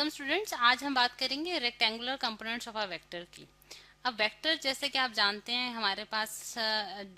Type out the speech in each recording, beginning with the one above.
Welcome students. आज हम बात करेंगे rectangular components of a vector की। अब वेक्टर जैसे कि आप जानते हैं हमारे पास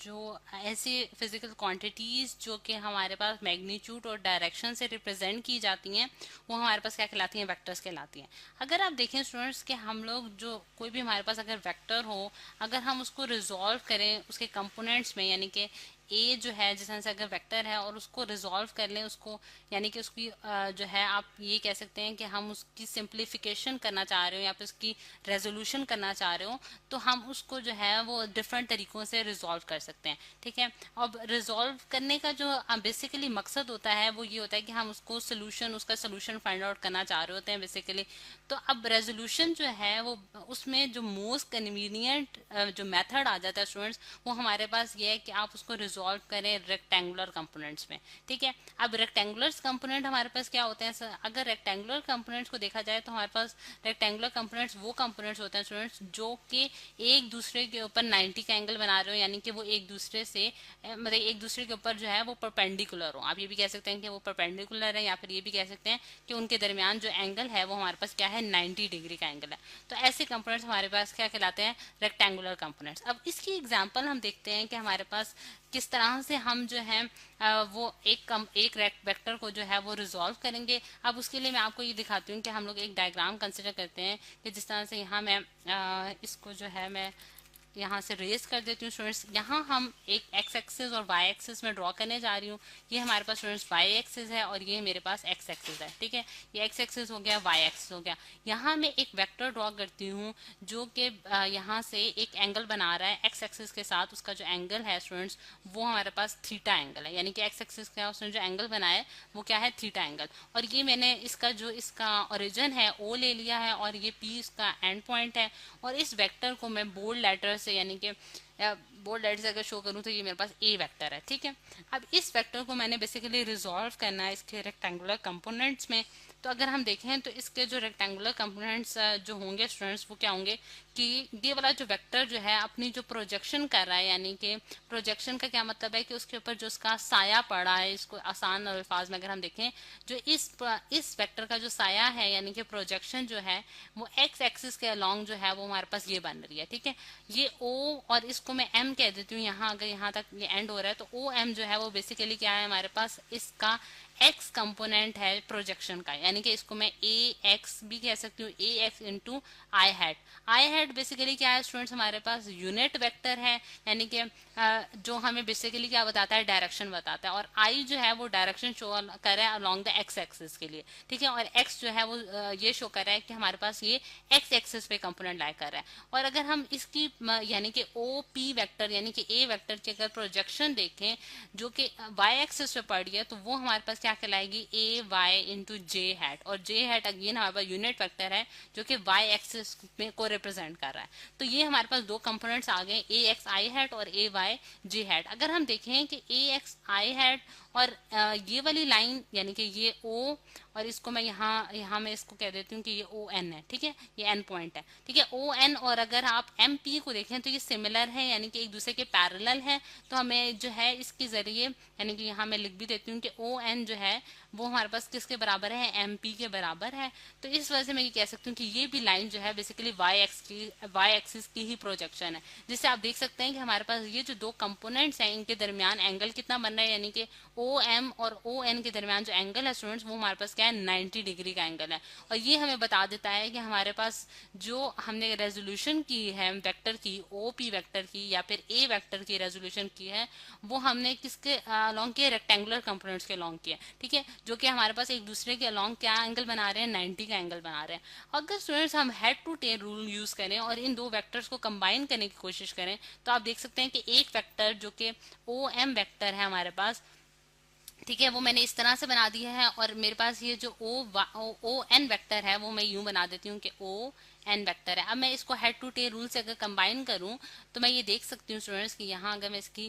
जो ऐसी फिजिकल क्वांटिटीज जो कि हमारे पास मैग्नीट्यूड और डायरेक्शन से रिप्रेजेंट की जाती हैं वो हमारे पास क्या कहलाती हैं, वेक्टर्स कहलाती हैं। अगर आप देखें स्टूडेंट्स कि हम लोग जो कोई भी हमारे पास अगर वेक्टर हो, अगर हम उसको रिजॉल्व करें उसके कंपोनेंट्स में, यानी कि ए जो है जिस तरह से अगर वेक्टर है और उसको रिजॉल्व कर लें उसको, यानी कि उसकी जो है आप ये कह सकते हैं कि हम उसकी सिंप्लीफिकेशन करना चाह रहे हो या फिर उसकी रेजोल्यूशन करना चाह रहे हो, तो हम उसको जो है वो डिफरेंट तरीकों से रिजॉल्व कर सकते हैं। ठीक है। अब रिजॉल्व करने का जो बेसिकली मकसद होता है वो ये होता है कि हम उसको उसका सोल्यूशन फाइंड आउट करना चाह रहे होते हैं बेसिकली। तो अब रेजोल्यूशन जो है वो उसमें जो मोस्ट कन्वीनियंट जो मेथड आ जाता है स्टूडेंट्स, वो हमारे पास ये है कि आप उसको रिजॉल्व करें रेक्टेंगुलर कंपोनेंट्स में। ठीक है। अब रेक्टेंगुलर कंपोनेंट हमारे पास क्या होते हैं, अगर रेक्टेंगुलर कंपोनेंट्स को देखा जाए तो हमारे पास रेक्टेंगुलर कंपोनेंट्स वो कंपोनेंट्स होते हैं स्टूडेंट्स जो कि एक दूसरे के ऊपर 90 का एंगल बना रहे हो, यानी कि वो एक दूसरे से मतलब एक दूसरे के ऊपर जो है वो परपेंडिकुलर हो। आप ये भी कह सकते हैं कि वो परपेंडिकुलर है, या फिर ये भी कह सकते हैं कि उनके दरमियान जो एंगल है वो हमारे पास क्या है, 90 डिग्री का एंगल है। तो ऐसे कंपोनेंट्स हमारे पास क्या कहलाते हैं, रेक्टेंगुलर कंपोनेंट्स। अब इसकी एग्जांपल हम देखते हैं कि हमारे पास किस तरह से हम जो है वो एक वेक्टर को जो है वो रिजॉल्व करेंगे। अब उसके लिए मैं आपको ये दिखाती हूँ कि हम लोग एक डायग्राम कंसिडर करते हैं कि जिस तरह से यहाँ मैं इसको जो है मैं यहाँ से रेज कर देती हूँ स्टूडेंट्स। यहाँ हम एक एक्स एक्सिस और वाई एक्सिस में ड्रॉ करने जा रही हूँ। ये हमारे पास स्टूडेंट्स वाई एक्सिस है और ये मेरे पास एक्स एक्सिस है। ठीक है, ये एक्स एक्सिस हो गया, वाई एक्सिस हो गया। यहाँ मैं एक वेक्टर ड्रॉ करती हूँ जो कि यहाँ से एक एंगल बना रहा है एक्स एक्सिस के साथ। उसका जो एंगल है स्टूडेंट्स वो हमारे पास थीटा एंगल है, यानी कि एक्स एक्सिस का उसने जो एंगल बनाया है वो क्या है, थीटा एंगल। और ये मैंने इसका ओरिजिन है ओ ले लिया है और ये पी इसका एंड पॉइंट है। और इस वेक्टर को मैं बोल्ड लेटर से, यानी कि बोल्ड लेटर से अगर शो करूँ तो ये मेरे पास ए वेक्टर है। ठीक है। अब इस वेक्टर को मैंने बेसिकली रिजॉल्व करना है इसके रेक्टेंगुलर कंपोनेंट्स में। तो अगर हम देखें तो इसके जो रेक्टेंगुलर कंपोनेंट्स जो होंगे स्टूडेंट्स वो क्या होंगे कि ये वाला जो वेक्टर जो है अपनी जो प्रोजेक्शन कर रहा है, यानी कि प्रोजेक्शन का क्या मतलब है कि उसके ऊपर जो उसका साया पड़ा है, इसको आसान अल्फाज में अगर हम देखें, जो इस वेक्टर का जो साया है यानी कि प्रोजेक्शन जो है वो एक्स एक्सिस के अलोंग जो है वो हमारे पास ये बन रही है। ठीक है, ये ओ और इसको मैं एम कह देती हूँ। यहाँ अगर यहाँ तक ये एंड हो रहा है तो ओ एम जो है वो बेसिकली क्या है, हमारे पास इसका एक्स कंपोनेंट है प्रोजेक्शन का, यानी कि इसको मैं ए एक्स भी कह सकती हूँ, ए x into I hat. I hat basically क्या है स्टूडेंट्स, हमारे पास यूनिट वेक्टर है, यानी कि जो हमें बेसिकली क्या बताता है, डायरेक्शन बताता है। और आई जो है वो डायरेक्शन शो कर रहा है अलोंग द एक्स एक्सिस के लिए। ठीक है, और एक्स जो है वो ये शो कर रहा है कि हमारे पास ये एक्स एक्सिस पे कंपोनेंट लाई कर रहा है। और अगर हम इसकी यानी कि ओ पी वेक्टर यानी कि ए वेक्टर की अगर प्रोजेक्शन देखें जो कि वाई एक्सिस पे पड़ रही है, तो वो हमारे पास क्या कहलाएगी, ए वाई इंटू जे हैट। और जे हैट अगेन हमारे पास यूनिट वेक्टर है जो कि वाई एक्सिस में को रिप्रेजेंट कर रहा है। तो ये हमारे पास दो कंपोनेंट्स आ गए, ए एक्स आई हैट और ए वाई जे हैट। अगर हम देखें कि ए एक्स आई हैट और ये वाली लाइन यानी कि ये ओ, और इसको मैं यहाँ मैं इसको कह देती हूँ कि ये ओ एन है। ठीक है, ये एन पॉइंट है। ठीक है, ओ एन। और अगर आप एम पी को देखें तो ये सिमिलर है, यानी कि एक दूसरे के पैरेलल है। तो हमें जो है इसके जरिए, यानी कि यहाँ मैं लिख भी देती हूँ कि ओ एन जो है वो हमारे पास किसके बराबर है, एम पी के बराबर है। तो इस वजह से मैं ये कह सकती हूँ कि ये भी लाइन जो है बेसिकली वाई एक्सिस की ही प्रोजेक्शन है, जिससे आप देख सकते हैं कि हमारे पास ये जो दो कंपोनेंट्स हैं इनके दरमियान एंगल कितना बन रहा है, यानी कि ओ एम और ओ एन के दरमियान जो एंगल है स्टूडेंट्स वो हमारे पास क्या है, 90 डिग्री का एंगल है। और ये हमें बता देता है कि हमारे पास जो हमने रेजोल्यूशन की है वेक्टर की, ओ पी वेक्टर की या फिर ए वेक्टर की रेजोल्यूशन की है, वो हमने किसके अलोंग किया, रेक्टेंगुलर कंपोनेंट्स के अलोंग किया। ठीक है, जो कि हमारे पास एक दूसरे के अलोंग क्या एंगल बना रहे हैं, 90 का एंगल बना रहे हैं। अगर स्टूडेंट्स हम head to tail rule use करें और इन दो वेक्टर्स को कंबाइन करने की कोशिश करें, तो आप देख सकते हैं कि एक वेक्टर जो कि ओ एम वेक्टर है हमारे पास, ठीक है, वो मैंने इस तरह से बना दिया है। और मेरे पास ये जो ओ एन वेक्टर है वो मैं यूं बना देती हूँ कि ओ एन वेक्टर है। अब मैं इसको हेड टू टेल रूल से अगर कंबाइन करूं तो मैं ये देख सकती हूँ स्टूडेंट्स कि यहाँ अगर मैं इसकी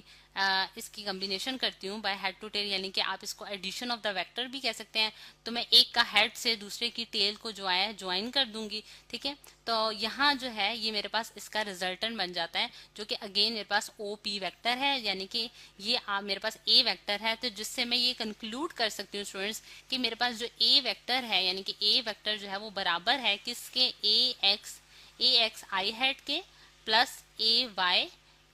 इसकी कॉम्बिनेशन करती हूँ बाय हेड टू टेल, यानी कि आप इसको एडिशन ऑफ द वेक्टर भी कह सकते हैं। तो मैं एक का हेड से दूसरे की टेल को जो है ज्वाइन कर दूंगी, ठीक है। तो यहाँ जो है ये मेरे पास इसका रिजल्टेंट बन जाता है, जो कि अगेन मेरे पास ओ पी वैक्टर है, यानी कि ये मेरे पास ए वेक्टर है। तो जिससे मैं ये कंक्लूड कर सकती हूँ स्टूडेंट्स कि मेरे पास जो ए वेक्टर है, यानी कि ए वेक्टर जो है वो बराबर है किसके, ए एक्स आई हेड के प्लस ए वाई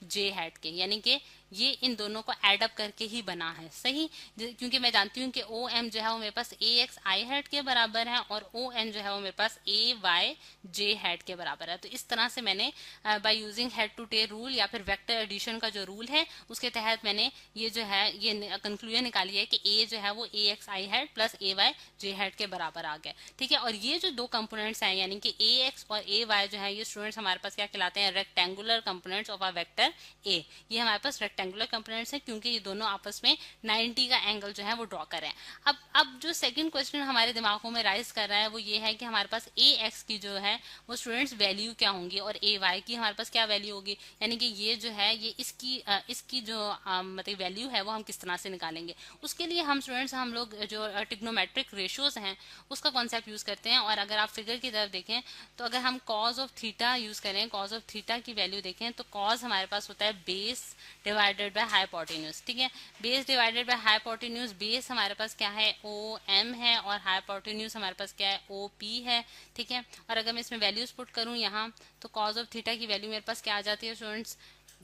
जे हेड के, यानी कि ये इन दोनों को एड अप करके ही बना है, सही। क्योंकि मैं जानती हूँ कि ओ एम जो है वो मेरे पास ए एक्स आई हेड के बराबर है और ओ एन जो है वो मेरे पास ए वाई जे हेड के बराबर है। तो इस तरह से मैंने by using head to tail rule या फिर वेक्टर एडिशन का जो रूल है उसके तहत मैंने ये जो है ये कंक्लूजन निकाली है कि ए जो है वो ए एक्स आई हेड प्लस ए वाई जे हेड के बराबर आ गया, ठीक है। और ये जो दो कंपोनेंट्स हैं, यानी कि ए एक्स और ए वाई जो है ये स्टूडेंट्स हमारे पास क्या कहलाते हैं, rectangular components of a vector A. ये हमारे पास रेक्टेंगुलर कंपोनेंट्स हैं क्योंकि ये दोनों आपस में 90 का एंगल जो है वो ड्रॉ कर रहे हैं। अब जो सेकंड क्वेश्चन हमारे दिमागों में राइज कर रहा है वो ये है कि हमारे पास ए एक्स की जो है वो स्टूडेंट्स वैल्यू क्या होंगी और ए वाई की हमारे पास क्या वैल्यू होगी, यानी कि ये जो है ये इसकी जो मतलब वैल्यू है वो हम किस तरह से निकालेंगे। उसके लिए हम स्टूडेंट्स हम लोग जो ट्रिग्नोमेट्रिक रेशियोज हैं उसका कॉन्सेप्ट यूज करते हैं। और अगर आप फिगर की तरफ देखें तो अगर हम कॉज ऑफ थीटा यूज करें, कॉज ऑफ थीटा की वैल्यू देखें तो कॉज हमारे पास होता है बेस डिवाइडेड बाय हाइपोटेन्यूज, ठीक है। Base divided by hypotenuse, base हमारे पास क्या है ओ एम है और हाइपोटेन्यूज हमारे पास क्या है ओ पी है, ठीक है। और अगर मैं इसमें वैल्यूज पुट करूं यहाँ तो कॉज ऑफ थीटा की वैल्यू मेरे पास क्या आ जाती है स्टूडेंट्स,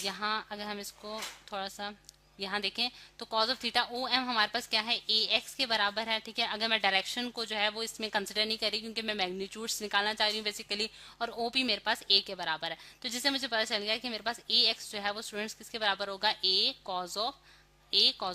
यहाँ अगर हम इसको थोड़ा सा यहाँ देखें तो cos of theta O M हमारे पास क्या है ए एक्स के बराबर है, ठीक है। अगर मैं डायरेक्शन को जो है वो इसमें कंसिडर नहीं करी क्योंकि मैं मैग्नीट्यूड्स निकालना चाह रही हूँ बेसिकली, और ओ पी मेरे पास ए के बराबर है। तो जिससे मुझे पता चल गया कि मेरे पास ए एक्स जो है वो स्टूडेंट्स किसके बराबर होगा, ए कॉज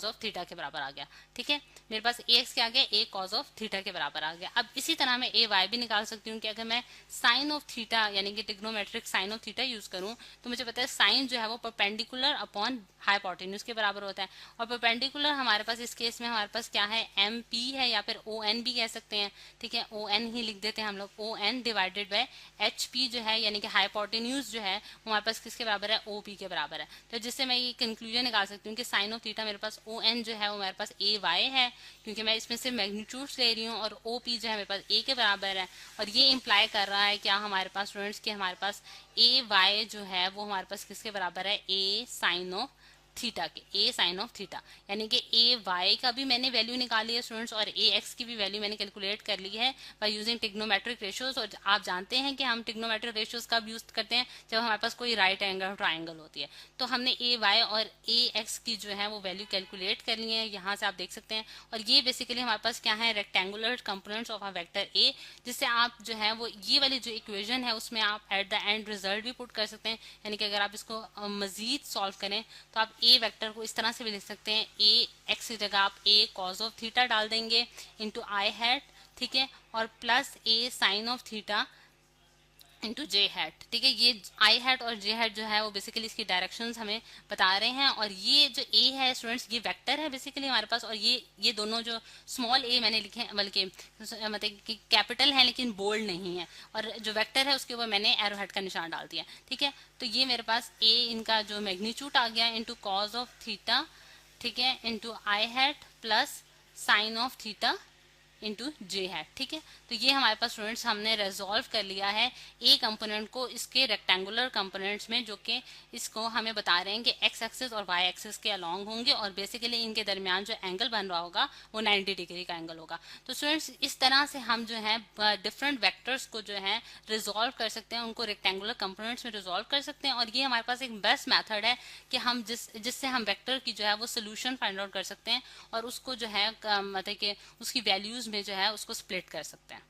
ऑफ थीटा के बराबर आ गया, ठीक है। मेरे पास ए एक्स क्या आ गया, ए कॉज ऑफ थीटा के बराबर आ गया। अब इसी तरह मैं ए वाई भी निकाल सकती हूँ कि अगर मैं साइन ऑफ थीटा यानी कि trigonometric sine of theta use करूँ तो मुझे पता है साइन जो है वो परपेंडिकुलर अपॉन हाइपोटेन्यूज के बराबर होता है। और परपेंडिकुलर हमारे पास इस केस में हमारे पास क्या है, एम पी है या फिर ओ एन भी कह सकते हैं, ठीक है। ओ एन ही लिख देते हैं हम लोग, O N divided by H P जो है यानी कि हाइपोटेन्यूज जो है हमारे पास किसके बराबर है, ओ पी के बराबर है। तो जिससे मैं ये कंक्लूजन निकाल सकती हूँ कि साइन ऑफ थीटा मेरे पास ओ एन जो है वो मेरे पास ए वाई है क्योंकि मैं इसमें से मैग्नीट्यूड्स ले रही हूँ, और ओ पी जो है मेरे पास ए के बराबर है। और ये इंप्लाई कर रहा है क्या हमारे पास स्टूडेंट्स कि हमारे पास ए वाई जो है वो हमारे पास किसके बराबर है, ए साइन ऑफ थीटा के, ए साइन ऑफ थीटा, यानी कि ए वाई का भी मैंने वैल्यू निकाली है स्टूडेंट्स और ए एक्स की भी वैल्यू मैंने कैलकुलेट कर ली है बाय यूजिंग ट्रिग्नोमेट्रिक रेशियोज। और आप जानते हैं कि हम ट्रिग्नोमेट्रिक रेशियोज कब यूज करते हैं, जब हमारे पास कोई राइट एंगल ट्राइंगल होती है। तो हमने ए वाई और ए एक्स की जो है वो वैल्यू कैलकुलेट कर ली है, यहाँ से आप देख सकते हैं। और ये बेसिकली हमारे पास क्या है, rectangular components of a vector A, जिससे आप जो है वो ये वाली जो इक्वेशन है उसमें आप एट द एंड रिजल्ट भी पुट कर सकते हैं। यानी कि अगर आप इसको मजीद सॉल्व करें तो आप ए वेक्टर को इस तरह से भी लिख सकते हैं, ए एक्स की जगह आप ए कॉज ऑफ थीटा डाल देंगे इंटू आई हैट, ठीक है, और plus A sine of theta into J hat, ठीक है। ये आई हैट और जे हैट जो है वो बेसिकली इसकी डायरेक्शंस हमें बता रहे हैं। और ये जो ए है स्टूडेंट्स ये वेक्टर है बेसिकली हमारे पास, और ये दोनों जो स्मॉल ए मैंने लिखे हैं बल्कि मतलब कि कैपिटल है लेकिन बोल्ड नहीं है, और जो वेक्टर है उसके ऊपर मैंने एरो हेड का निशान डाल दिया, ठीक है। तो ये मेरे पास ए इनका जो मैग्नीट्यूड आ गया इंटू कॉज ऑफ थीटा, ठीक है, into I hat plus sine of theta into J है, ठीक है। तो ये हमारे पास स्टूडेंट्स हमने रेजोल्व कर लिया है ए कंपोनेंट को इसके रेक्टेंगुलर कंपोनेंट्स में, जो कि इसको हमें बता रहे हैं कि एक्स एक्सिस और वाई एक्सिस के अलोंग होंगे और बेसिकली इनके दरमियान जो एंगल बन रहा होगा वो 90 डिग्री का एंगल होगा। तो स्टूडेंट्स इस तरह से हम जो है डिफरेंट वेक्टर्स को जो है रिजोल्व कर सकते हैं, उनको रेक्टेंगुलर कंपोनेंट्स में रिजोल्व कर सकते हैं। और ये हमारे पास एक बेस्ट मैथड है कि हम जिससे हम वेक्टर की जो है वो सोल्यूशन फाइंड आउट कर सकते हैं और उसको जो है मतलब कि उसकी वैल्यूज में जो है उसको स्प्लिट कर सकते हैं।